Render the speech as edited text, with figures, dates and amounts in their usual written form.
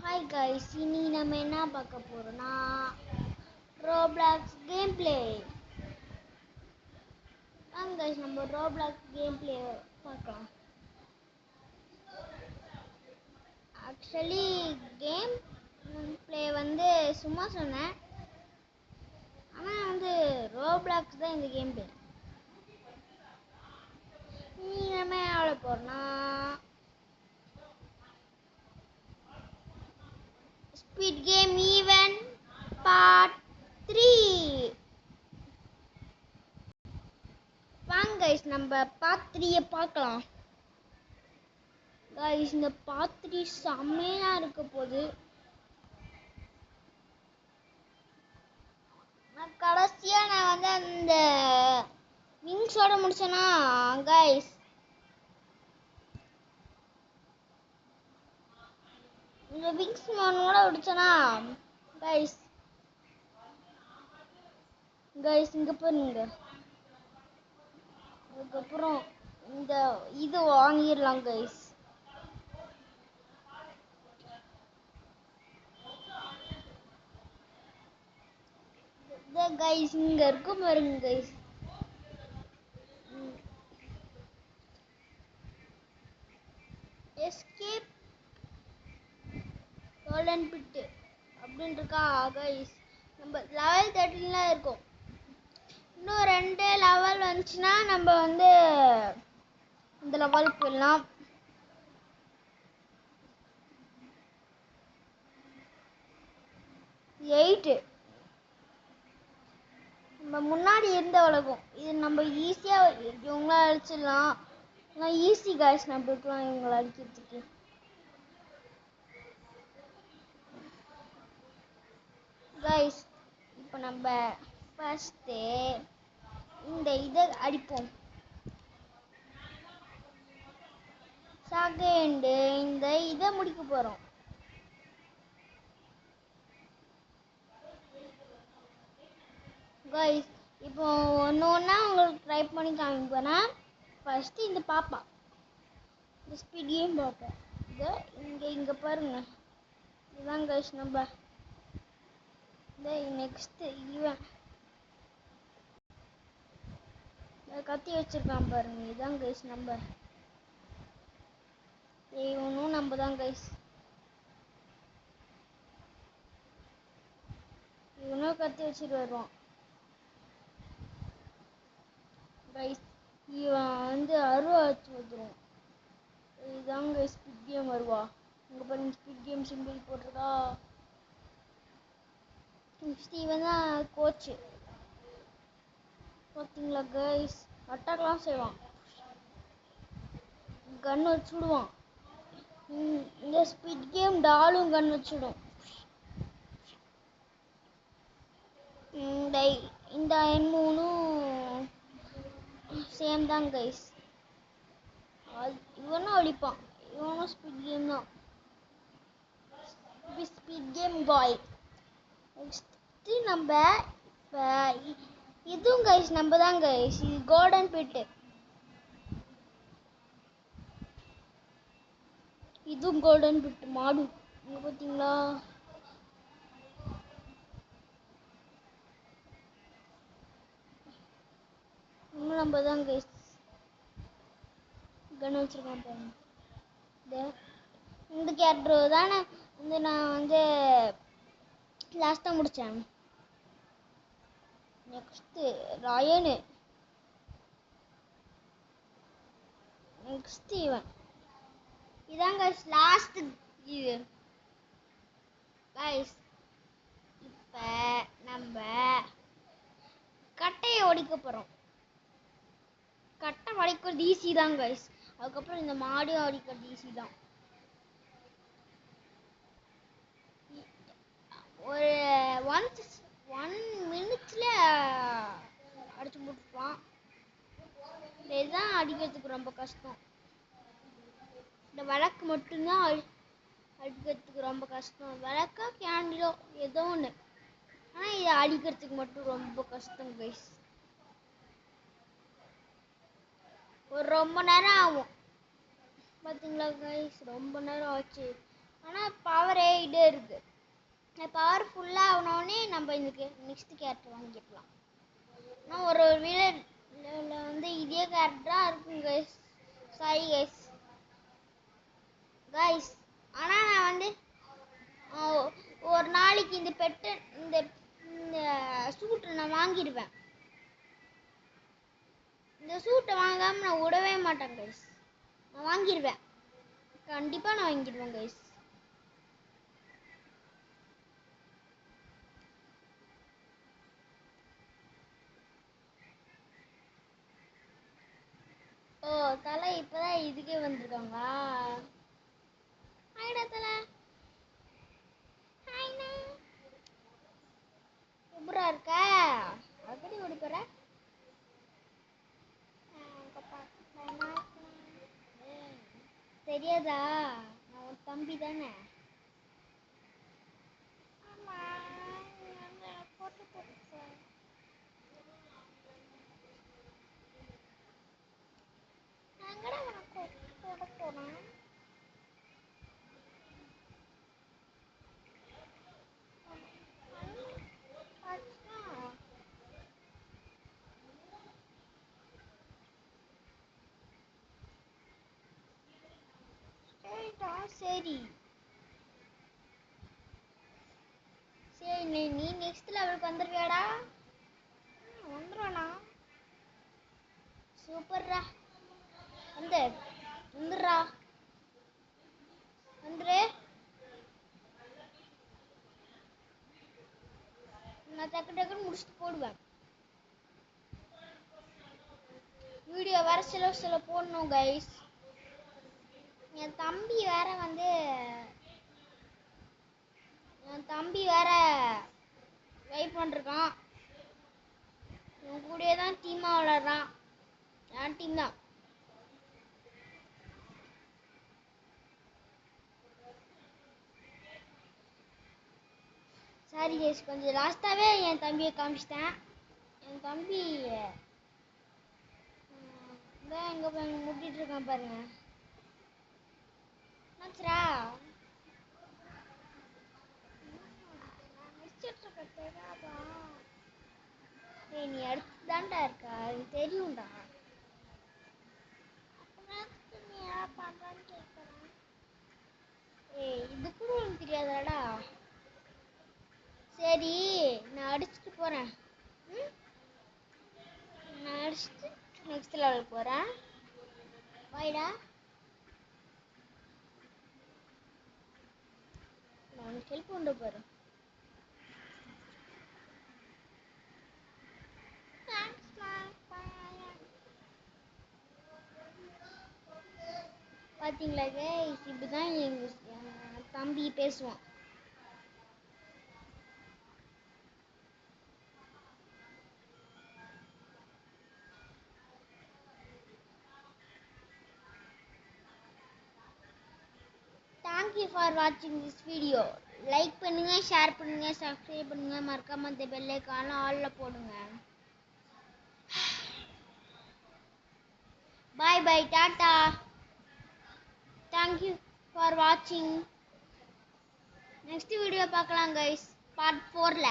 Hi guys, இன்னைக்கு நம்ம என்ன பார்க்க போறோம்னா Roblox gameplay. guys, நம்ம Roblox gameplay பார்க்கலாம். Actually gameplay வந்து சும்மா சொன்னேன். ஆனா வந்து Roblox தான் இந்த gameplay. இன்னைக்கு நம்ம ஆட போறோம்னா Squid Game Event Part 3. வாங்க guys, நம்ம Part 3 பார்க்கலாம். guys, இந்த Part 3 செம்மையா இருக்க போகுது. கடைசியா நான் வந்து அந்த விங்ஸோட முடிச்சேனா guys, இந்த விங்ஸ் மேனோட முடிச்சேனா guys இங்க பாருங்க. அதுக்கப்புறம் இந்த இது வாங்கிடலாம் guys. guys இங்க இருக்கு பாருங்க guys. எஸ்கேப் கோல்டன் பிட் அப்படின்னு இருக்கா guys. நம்ம லெவல் 13ல இருக்கோம். இன்னும் 2 லெவல் வந்துச்சுன்னா நம்ம வந்து இந்த லெவலுக்கு போயிடலாம். நம்ம முன்னாடி இருந்த உலகம் இது நம்ம ஈஸியா இவங்கள அடிச்சிடலாம். ஈஸி guys நம்மளுக்குலாம் இவங்களை அடிக்கிறதுக்கு. guys இப்போ நம்ம ஃபர்ஸ்ட் இந்த இதை அடிப்போம். செகண்ட் இந்த இதை முடிக்க போறோம். guys இப்போ ஒன்னா உங்களுக்கு ட்ரை பண்ணி காமிப்பேன். ஃபர்ஸ்ட் இந்த பாப்பா இந்த ஸ்பீட் கேம் பாப்பா இங்க பாருங்க. இதுதான் guys நம்ம நெக்ஸ்ட் இவன் கத்தி வச்சிருக்கான் பாருங்க. இதுதான் guys நம்ம இவனும் நம்ம தான் guys. இவனும் கத்தி வச்சுட்டு வருவான் guys. இவன் வந்து அருவா வச்சு வந்துடும். இதுதான் guys ஸ்பீட் கேம் வருவா. இங்க பாருங்க ஸ்பீட் கேம் சிம்பிள் போட்டிருக்கா. இவன் தான் கோச். பார்த்தீங்களா guys, அட்டாக்லாம் செய்வான். கன் வச்சுடுவான். இந்த ஸ்பீட் கேம் டாலும் கன் வச்சுடும். இந்த மூணும் சேம் தான் guys. இவனும் அடிப்பான். இவனும் ஸ்பீட் கேம் தான். ஸ்பீட் கேம் பாய். நெக்ஸ்ட் நம்ம இதுவும் guys நம்ம தான் guys. இது கோல்டன் பிட். இதுவும் கோல்டன் பிட் மாடு. இங்க பாத்தீங்களா இன்னும் நம்ம தான் guys. கன் வச்சிருக்கான் பாருங்க. இந்த கேரக்டர் தானே வந்து நான் வந்து லாஸ்டா முடிச்சேன். நெக்ஸ்ட் ராயனு. நெக்ஸ்ட் இவன். இதான் guys லாஸ்ட் இது guys. இப்ப நம்ம கட்டையை ஒடிக்க போறோம். கட்டை வளைக்கிறது ஈஸி தான் guys. அதுக்கப்புறம் இந்த மாடியும் அடிக்கிறது ஈஸி தான். ஒரு 1 மினிட்ல அடிச்சு முடிப்பான். இதுதான் அடிக்கிறதுக்கு ரொம்ப கஷ்டம். இந்த விளக்கு மட்டும்தான் அடிக்கிறதுக்கு ரொம்ப கஷ்டம். விளக்கா கேண்டிலோ ஏதோ ஒன்று. ஆனால் இதை அடிக்கிறதுக்கு மட்டும் ரொம்ப கஷ்டம் guys. ரொம்ப நேரம் ஆகும். பார்த்தீங்களா guys, ரொம்ப நேரம் ஆச்சு. ஆனால் பவர் 8 பவர் ஃபுல்லாக ஆகணுன்னே நம்ம இதுக்கு நெக்ஸ்ட் கேரக்டர் வாங்கிக்கலாம். ஆனால் ஒரு வீடியோவில் வந்து இதே கேரக்டராக இருக்கும் கைஸ். Sorry guys. கைஸ் ஆனால் நான் வந்து ஒரு நாளைக்கு இந்த பெட்டு இந்த சூட்டை நான் வாங்கிடுவேன். இந்த சூட்டை வாங்காமல் நான் விடவே மாட்டேன் கைஸ். நான் வாங்கிடுவேன். கண்டிப்பாக நான் வாங்கிடுவேன் கைஸ். ஓ தலை இப்போதான் இதுக்கே வந்திருக்காங்களா? ஹாய்டா தலை. ஹாய்ண்ணா. எப்படா இருக்க? அப்படி ஓடி போற? தெரியாதா? நான் ஒரு தம்பி தானே. சரி சரி நீ நெக்ஸ்ட் லெவலுக்கு வந்துருவியாடா? வந்துடுவானா? சூப்பர்ரா. வந்துடுறா. வந்துரு. நான் டக்கு டக்குன்னு முடிச்சுட்டு போடுவேன். வீடியோ வேற சில போடணும் கைஸ். என் தம்பி வேற வெயிட் பண்ணிருக்கான். இவன் கூடயே தான் டீமா விளாடுறான். என் டீம் தான். சாரி கைஸ், கொஞ்சம் லாஸ்ட்டாகவே என் தம்பியை காமிச்சிட்டேன். என் தம்பி இதான் எங்கே போய் முட்டிட்டு இருக்கான் பாருங்க. என்னாச்சுரா? ஏய் நீ அடுத்து தான்டா இருக்கா, அது தெரியும்டா. ஏய் இது கூட உனக்கு தெரியாதாடா? சரி நான் அடிச்சுட்டு போறேன். நான் அடிச்சுட்டு நெக்ஸ்ட் லெவலுக்கு போறேன். பாய்டா. நான் உனக்கு ஹெல்ப் கொண்டு போறேன். பார்த்தீங்களா கைஸ், இப்படிதான் எங்க தம்பி பேசுவான். தேங்க்யூ ஃபார் வாட்சிங் திஸ் வீடியோ. லைக் பண்ணுங்க, ஷேர் பண்ணுங்க, சப்ஸ்கிரைப் பண்ணுங்க, மறக்காம அந்த பெல் ஐகானை ஆல்ல போடுங்க. பாய் பாய், டாடா. தேங்க்யூ ஃபார் வாட்சிங். நெக்ஸ்ட் வீடியோ பார்க்கலாம் கைஸ், பார்ட் 4ல.